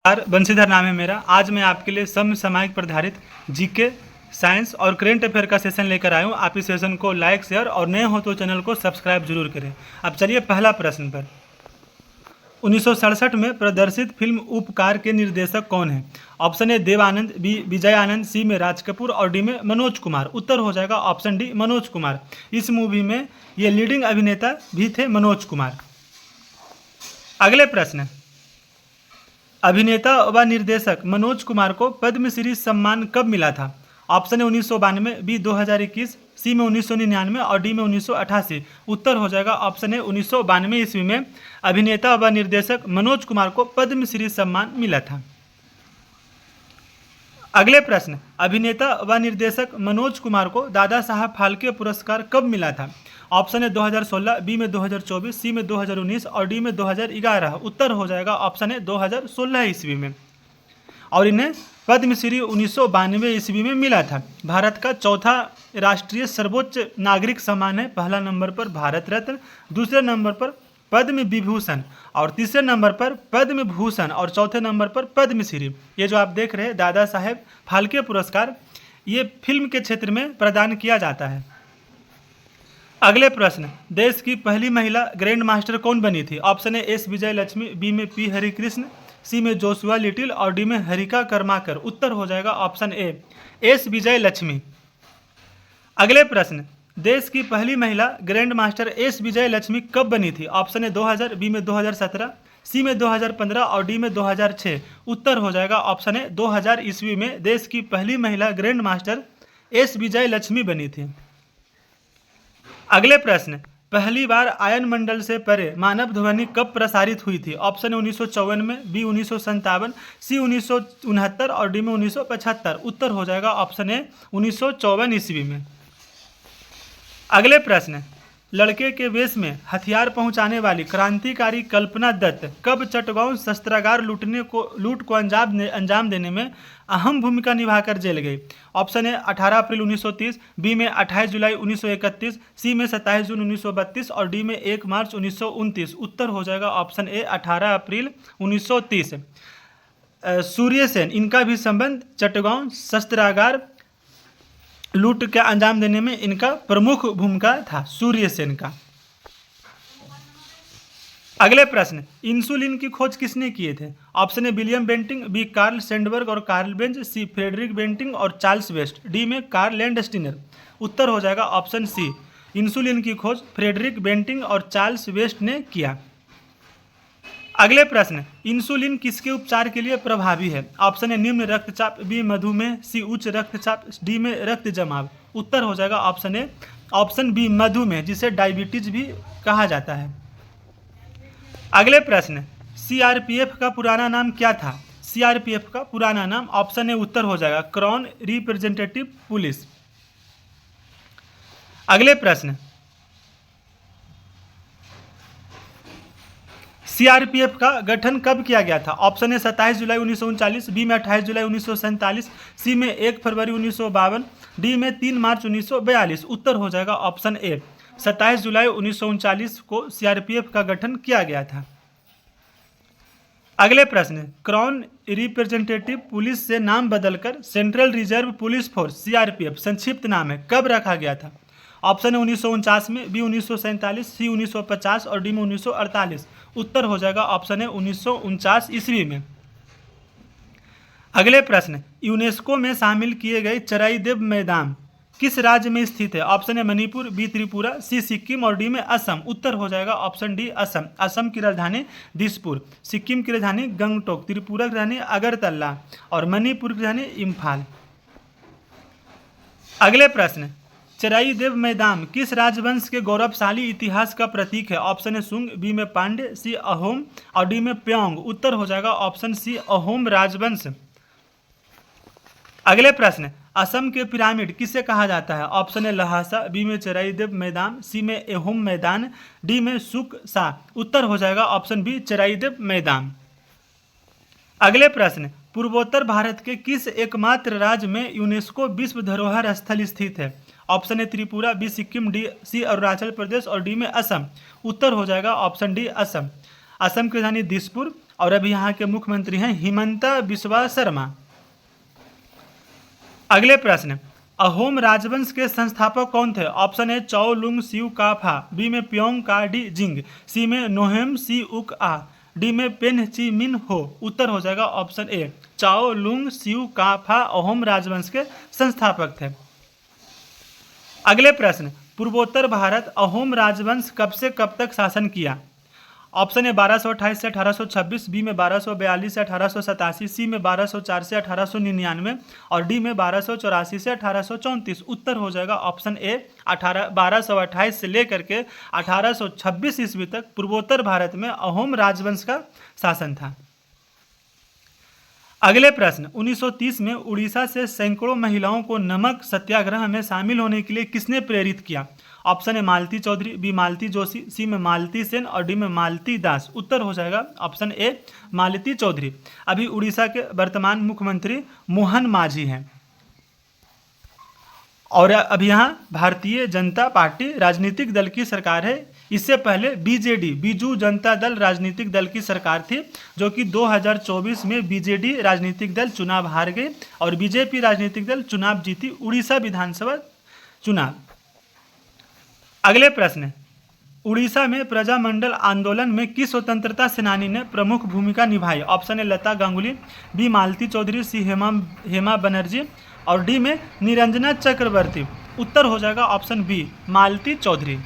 बंशीधर नाम है मेरा। आज मैं आपके लिए समसामयिक पर आधारित जीके, साइंस और करेंट अफेयर का सेशन लेकर आया हूँ। आप इस सेशन को लाइक, शेयर और नए हो तो चैनल को सब्सक्राइब जरूर करें। अब चलिए पहला प्रश्न पर। 1967 में प्रदर्शित फिल्म उपकार के निर्देशक कौन है? ऑप्शन ए देवानंद, बी विजय आनंद, सी में राज कपूर और डी में मनोज कुमार। उत्तर हो जाएगा ऑप्शन डी मनोज कुमार। इस मूवी में ये लीडिंग अभिनेता भी थे मनोज कुमार। अगले प्रश्न, अभिनेता व निर्देशक मनोज कुमार को पद्मश्री सम्मान कब मिला था? ऑप्शन है 1992, बी 2021, सी में 1999 और डी में 1988। उत्तर हो जाएगा ऑप्शन है 1992 ईस्वी में अभिनेता व निर्देशक मनोज कुमार को पद्मश्री सम्मान मिला था। अगले प्रश्न, अभिनेता व निर्देशक मनोज कुमार को दादा साहब फाल्के पुरस्कार कब मिला था? ऑप्शन है 2016, बी में 2024, सी में 2019 और डी में 2011। उत्तर हो जाएगा ऑप्शन है 2016 ईस्वी में। और इन्हें पद्मश्री 1992 ईस्वी में मिला था। भारत का चौथा राष्ट्रीय सर्वोच्च नागरिक सम्मान है। पहला नंबर पर भारत रत्न, दूसरे नंबर पर पद्म विभूषण और तीसरे नंबर पर पद्म भूषण और चौथे नंबर पर पद्मश्री। ये जो आप देख रहे हैं दादा साहेब फाल्के पुरस्कार, ये फिल्म के क्षेत्र में प्रदान किया जाता है। अगले प्रश्न, देश की पहली महिला ग्रैंड मास्टर कौन बनी थी? ऑप्शन है एस विजय लक्ष्मी, बी में पी हरिकृष्ण, सी में जोशुआ लिटिल और डी में हरिका कर्माकर। उत्तर हो जाएगा ऑप्शन ए एस विजय लक्ष्मी। अगले प्रश्न, देश की पहली महिला ग्रैंड मास्टर एस विजय लक्ष्मी कब बनी थी? ऑप्शन है 2000, बी में 2017, सी में 2015 और डी में 2006। उत्तर हो जाएगा ऑप्शन है 2000 ईस्वी में देश की पहली महिला ग्रैंड मास्टर एस विजय लक्ष्मी बनी थी। अगले प्रश्न, पहली बार आयन मंडल से परे मानव ध्वनि कब प्रसारित हुई थी? ऑप्शन है 1954 में, बी 1957, सी 1969 और डी में 1975। उत्तर हो जाएगा ऑप्शन है 1954 ईस्वी में। अगले प्रश्न, लड़के के वेश में हथियार पहुंचाने वाली क्रांतिकारी कल्पना दत्त कब चटगांव शस्त्रागार लूट को अंजाम देने में अहम भूमिका निभाकर जेल गई? ऑप्शन है 18 अप्रैल 1930, बी में 28 जुलाई 1931, सी में 27 जून 1932 और डी में 1 मार्च 1929। उत्तर हो जाएगा ऑप्शन ए 18 अप्रैल 1930। सूर्य सेन, इनका भी संबंध चटगांव शस्त्रागार लूट के अंजाम देने में इनका प्रमुख भूमिका था, सूर्य सेन का। अगले प्रश्न, इंसुलिन की खोज किसने किए थे? ऑप्शन है William Banting, B Karl Sandburg और Karl Benz, C Frederick Banting और चार्ल्स वेस्ट, डी में कार्ल लैंडस्टीनर। उत्तर हो जाएगा ऑप्शन सी इंसुलिन की खोज फ्रेडरिक बेंटिंग और चार्ल्स वेस्ट ने किया। अगले प्रश्न, इंसुलिन किसके उपचार के लिए प्रभावी है? ऑप्शन है निम्न रक्तचाप, बी मधुमेह, सी उच्च रक्तचाप, डी में रक्त जमाव। उत्तर हो जाएगा ऑप्शन ए ऑप्शन बी मधुमेह, जिसे डायबिटीज भी कहा जाता है। अगले प्रश्न, सीआरपीएफ का पुराना नाम क्या था? सीआरपीएफ का पुराना नाम ऑप्शन ए उत्तर हो जाएगा क्राउन रिप्रेजेंटेटिव पुलिस। अगले प्रश्न, सीआरपीएफ का गठन कब किया गया था? ऑप्शन है 27 जुलाई 1939, बी में 28 जुलाई 1947, सी में 1 फरवरी 1952, डी में 3 मार्च 1942। उत्तर हो जाएगा ऑप्शन ए 27 जुलाई 1939 को सीआरपीएफ का गठन किया गया था। अगले प्रश्न, क्राउन रिप्रेजेंटेटिव पुलिस से नाम बदलकर central reserve police force CRPF संक्षिप्त नाम है कब रखा गया था? ऑप्शन है 1949 में, बी 1947, सी 1950 और डी में 1948। उत्तर हो जाएगा ऑप्शन है 1949 ईस्वी में। अगले प्रश्न, यूनेस्को में शामिल किए गए चराईदेव मैदान किस राज्य में स्थित है? ऑप्शन है मणिपुर, बी त्रिपुरा, सी सिक्किम और डी में असम। उत्तर हो जाएगा ऑप्शन डी असम। असम की राजधानी दिसपुर, सिक्किम की राजधानी गंगटोक, त्रिपुरा की राजधानी अगरतला और मणिपुर की राजधानी इम्फाल। अगले प्रश्न, चराईदेव मैदान किस राजवंश के गौरवशाली इतिहास का प्रतीक है? ऑप्शन है सुंग, बी में पांड्य, सी अहोम और डी में प्योंग। उत्तर हो जाएगा ऑप्शन सी अहोम राजवंश। अगले प्रश्न, असम के पिरामिड किसे कहा जाता है? ऑप्शन है लहासा, बी में चराईदेव मैदान, सी में एहोम मैदान, डी में सुक सा। उत्तर हो जाएगा ऑप्शन बी चराईदेव मैदान। अगले प्रश्न, पूर्वोत्तर भारत के किस एकमात्र राज्य में यूनेस्को विश्व धरोहर स्थल स्थित है? ऑप्शन है Tripura, B Sikkim, D C Arunachal Pradesh और डी में असम। उत्तर हो जाएगा ऑप्शन डी असम। असम की राजधानी दिसपुर और अभी यहाँ के मुख्यमंत्री हैं हिमंता बिस्वा शर्मा। अगले प्रश्न, अहोम राजवंश के संस्थापक कौन थे? ऑप्शन ए चौ लुंग सिउ काफा, बी में प्योंग का डी जिंग, सी में नोहेम सी उक आ, डी में पेन ची मिन हो। उत्तर हो जाएगा ऑप्शन ए चौ लुंग सिउ काफा अहोम राजवंश के संस्थापक थे। अगले प्रश्न, पूर्वोत्तर भारत अहोम राजवंश कब से कब तक शासन किया? ऑप्शन ए 1228 से 1826, बी में 1242 से 1887, सी में 1204 से 1899 और डी में 1284 से 1834। उत्तर हो जाएगा ऑप्शन ए 1228 से लेकर के 1826 ईस्वी तक पूर्वोत्तर भारत में अहोम राजवंश का शासन था। अगले प्रश्न, 1930 में उड़ीसा से सैकड़ों महिलाओं को नमक सत्याग्रह में शामिल होने के लिए किसने प्रेरित किया? Option A Malti Chaudhary, B Malti Joshi, C में मालती सेन और डी में मालती दास। उत्तर हो जाएगा ऑप्शन ए मालती चौधरी। अभी उड़ीसा के वर्तमान मुख्यमंत्री मोहन मांझी हैं। और अभी यहाँ भारतीय जनता पार्टी राजनीतिक दल की सरकार है। इससे पहले बीजेडी बीजू जनता दल राजनीतिक दल की सरकार थी, जो कि 2024 में बीजेडी राजनीतिक दल चुनाव हार गई और बीजेपी राजनीतिक दल चुनाव जीती उड़ीसा विधानसभा चुनाव। अगले प्रश्न, उड़ीसा में प्रजामंडल आंदोलन में किस स्वतंत्रता सेनानी ने प्रमुख भूमिका निभाई? Option A Lata Ganguly, B Malti Chaudhary, C Hema Banerjee और डी में निरंजना चक्रवर्ती। उत्तर हो जाएगा ऑप्शन बी मालती चौधरी।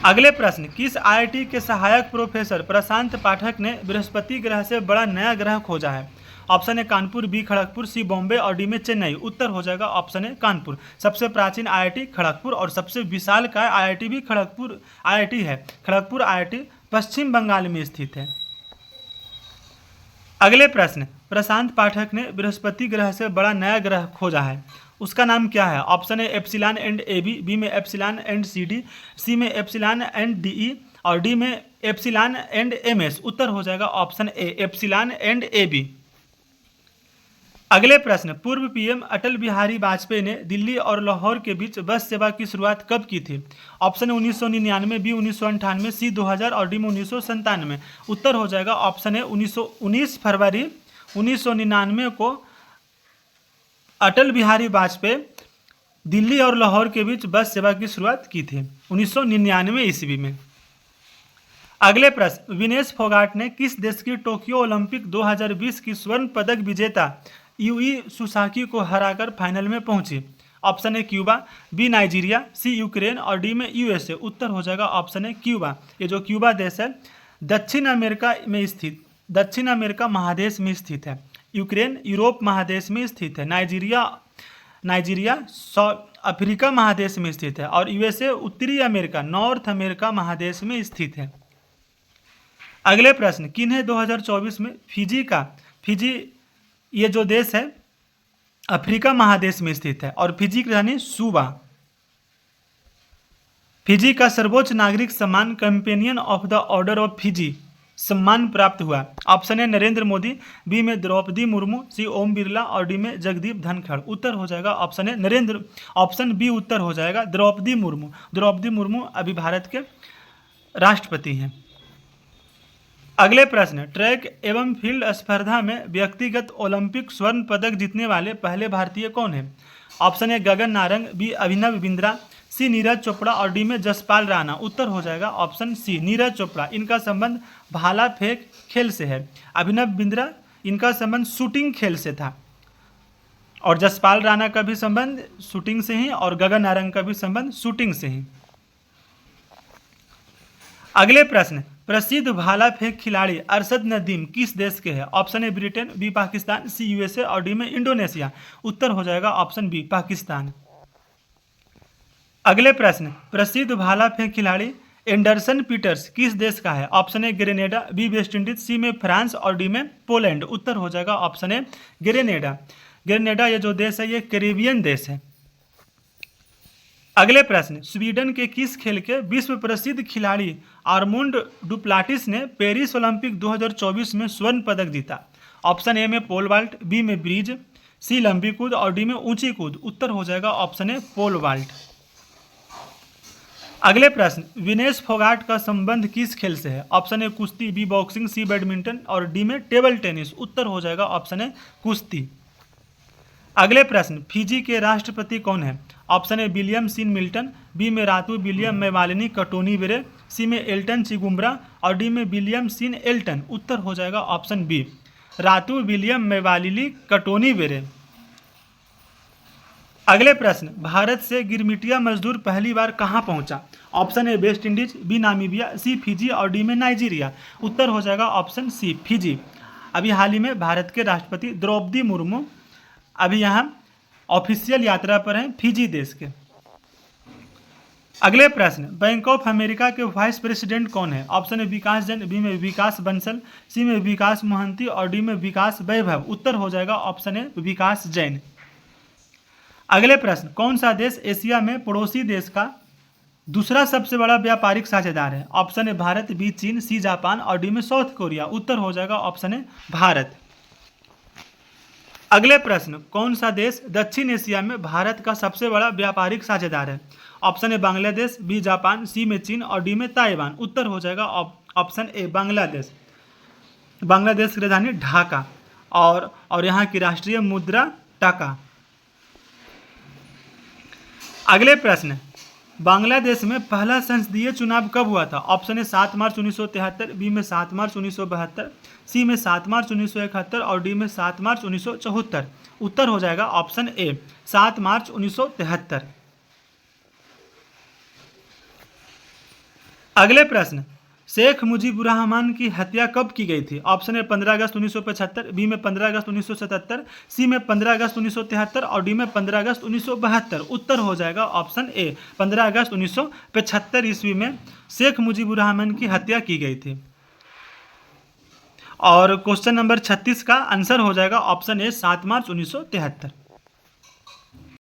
अगले प्रश्न, किस आईआईटी के सहायक प्रोफेसर प्रशांत पाठक ने बृहस्पति ग्रह से बड़ा नया ग्रह खोजा है? Option A Kanpur, B Kharagpur, C Bombay और डी में चेन्नई। उत्तर हो जाएगा ऑप्शन ए कानपुर। सबसे प्राचीन आईआईटी खड़गपुर और सबसे विशालकाय आईआईटी भी खड़गपुर आईआईटी है। खड़गपुर आईआईटी पश्चिम बंगाल में स्थित है। अगले प्रश्न, प्रशांत पाठक ने बृहस्पति ग्रह से बड़ा नया ग्रह खोजा है, उसका नाम क्या है? Option A epsilon and AB, B में एप्सिलॉन एंड CD, सी में एप्सिलॉन एंड DE और डी में एप्सिलॉन एंड MS। उत्तर हो जाएगा option A epsilon and AB। अगले प्रश्न, पूर्व पीएम अटल बिहारी वाजपेयी ने दिल्ली और लाहौर के बीच बस सेवा की शुरुआत कब की थी? ऑप्शन 1999, बी 1998, सी 2000 और डी में 1997। उत्तर हो जाएगा ऑप्शन ए 19 फरवरी 1999 को अटल बिहारी वाजपेयी दिल्ली और लाहौर के बीच बस सेवा की शुरुआत की थी 1999 ईस्वी में। अगले प्रश्न, विनेश फोगाट ने किस देश की टोक्यो ओलंपिक 2020 की स्वर्ण पदक विजेता यूई सुसाकी को हराकर फाइनल में पहुंची? Option A Cuba, B Nigeria, C Ukraine और डी में USA। उत्तर हो जाएगा ऑप्शन ए क्यूबा। ये जो क्यूबा देश है दक्षिण अमेरिका महादेश में स्थित है। यूक्रेन यूरोप महादेश में स्थित है। नाइजीरिया अफ्रीका महादेश में स्थित है और USA उत्तरी अमेरिका नॉर्थ अमेरिका महादेश में स्थित है। अगले प्रश्न, किन्हें 2024 में फिजी ये जो देश है अफ्रीका महादेश में स्थित है और फिजी की रानी सूबा। फिजी का सर्वोच्च नागरिक सम्मान companion of the order of Fiji सम्मान प्राप्त हुआ। Option A Narendra Modi, B में द्रौपदी मुर्मू, सी ओम बिरला और डी में जगदीप धनखड़। उत्तर हो जाएगा ऑप्शन ए ऑप्शन बी उत्तर हो जाएगा द्रौपदी मुर्मू। द्रौपदी मुर्मू अभी भारत के राष्ट्रपति हैं। अगले प्रश्न, ट्रैक एवं फील्ड स्पर्धा में व्यक्तिगत ओलंपिक स्वर्ण पदक जीतने वाले पहले भारतीय कौन है? Option A Gagan Narang, B Abhinav Bindra, C Neeraj Chopra और डी में जसपाल राणा। उत्तर हो जाएगा ऑप्शन सी नीरज चोपड़ा। इनका संबंध भाला फेंक खेल से है। अभिनव बिंद्रा इनका संबंध शूटिंग खेल से था और जसपाल राणा का भी संबंध शूटिंग से ही और गगन नारंग का भी संबंध शूटिंग से ही। अगले प्रश्न, प्रसिद्ध भाला फेंक खिलाड़ी अरशद नदीम किस देश के हैं? Option A Britain, B Pakistan, C USA और डी में इंडोनेशिया। उत्तर हो जाएगा ऑप्शन बी पाकिस्तान। अगले प्रश्न, प्रसिद्ध भाला फेंक खिलाड़ी एंडरसन पीटर्स किस देश का है? Option A Grenada, B West Indies, C में फ्रांस और डी में पोलैंड। उत्तर हो जाएगा ऑप्शन ए ग्रेनेडा। ग्रेनेडा ये जो देश है ये कैरेबियन देश है। अगले प्रश्न, स्वीडन के किस खेल के विश्व प्रसिद्ध खिलाड़ी आर्मुंड डुप्लाटिस ने पेरिस ओलंपिक 2024 में स्वर्ण पदक जीता? ऑप्शन ए में पोल वाल्ट, बी में ब्रिज, सी लंबी कूद और डी में ऊंची कूद। उत्तर हो जाएगा ऑप्शन ए पोल वाल्ट। अगले प्रश्न, विनेश फोगाट का संबंध किस खेल से है? ऑप्शन ए कुश्ती, बी बॉक्सिंग, सी बैडमिंटन और डी में टेबल टेनिस। उत्तर हो जाएगा ऑप्शन ए कुश्ती। अगले प्रश्न, फिजी के राष्ट्रपति कौन है? Option A William Sean Milton, B में रातू विलियम मेवालिनी कटोनीवेरे, सी में एल्टन चिगुम्बरा और डी में विलियम सीन एल्टन। उत्तर हो जाएगा ऑप्शन बी, रातू विलियम मेवालिनी कटोनीवेरे। अगले प्रश्न, भारत से गिरमिटिया मजदूर पहली बार कहाँ पहुंचा? Option A West Indies, B Namibia, C Fiji और डी में नाइजीरिया। उत्तर हो जाएगा ऑप्शन सी, फिजी। अभी हाल ही में भारत के राष्ट्रपति द्रौपदी मुर्मू अभी यहाँ ऑफिशियल यात्रा पर हैं फिजी देश के। अगले प्रश्न, बैंक ऑफ अमेरिका के वाइस प्रेसिडेंट कौन है? Option A Vikas Jain, B में विकास बंसल, सी में विकास मोहंती और डी में विकास वैभव। उत्तर हो जाएगा ऑप्शन ए विकास जैन। अगले प्रश्न, कौन सा देश एशिया में पड़ोसी देश का दूसरा सबसे बड़ा व्यापारिक साझेदार है? ऑप्शन ए भारत, बी चीन, सी जापान और डी में साउथ कोरिया। उत्तर हो जाएगा ऑप्शन ए भारत। अगले प्रश्न, कौन सा देश दक्षिण एशिया में भारत का सबसे बड़ा व्यापारिक साझेदार है? Option A Bangladesh, B Japan, C में चीन और डी में ताइवान। उत्तर हो जाएगा ऑप्शन ए बांग्लादेश। बांग्लादेश की राजधानी ढाका और यहाँ की राष्ट्रीय मुद्रा टाका। अगले प्रश्न, बांग्लादेश में पहला संसदीय चुनाव कब हुआ था? ऑप्शन ए 7 मार्च 1973, बी में 7 मार्च 1972, सी में 7 मार्च 1971 और डी में 7 मार्च 1974। उत्तर हो जाएगा ऑप्शन ए 7 मार्च 1973। अगले प्रश्न, शेख मुजीबुर्रहमान की हत्या कब की गई थी? ऑप्शन ए 15 अगस्त 1975, बी में 15 अगस्त 1977, सी में 15 अगस्त 1973 और डी में 15 अगस्त 1972। उत्तर हो जाएगा ऑप्शन ए 15 अगस्त 1975 ईस्वी में शेख मुजीबुर्रहमान की हत्या की गई थी। और क्वेश्चन नंबर 36 का आंसर हो जाएगा ऑप्शन ए 7 मार्च 1973।